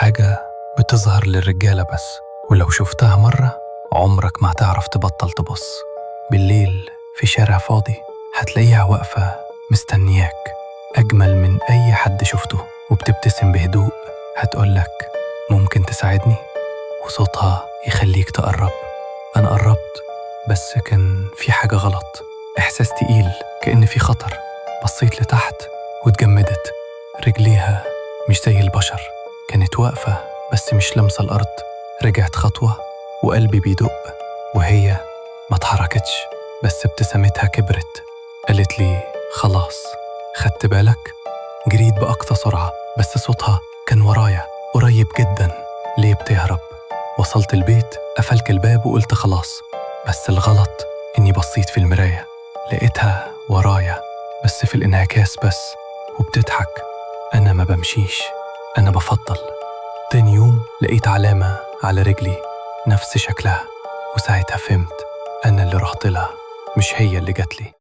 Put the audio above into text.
حاجة بتظهر للرجالة بس، ولو شفتها مرة عمرك ما هتعرف تبطل تبص. بالليل في شارع فاضي هتلاقيها واقفة مستنياك، أجمل من أي حد شفته، وبتبتسم بهدوء. هتقولك ممكن تساعدني، وصوتها يخليك تقرب. أنا قربت بس كان في حاجة غلط، إحساس تقيل كأن في خطر. بصيت لتحت واتجمدت. رجليها مش زي البشر، كانت واقفة بس مش لمسة الأرض. رجعت خطوة وقلبي بيدق، وهي ما اتحركتش بس ابتسامتها كبرت. قالت لي خلاص خدت بالك؟ جريت بأقصى سرعة بس صوتها كان ورايا قريب جدا. ليه بتهرب؟ وصلت البيت قفلت الباب وقلت خلاص، بس الغلط إني بصيت في المراية لقيتها ورايا بس في الانعكاس بس، وبتضحك. أنا ما بمشيش، أنا بفضل. تاني يوم لقيت علامة على رجلي نفس شكلها، وساعتها فهمت أنا اللي رحت لها مش هي اللي جات لي.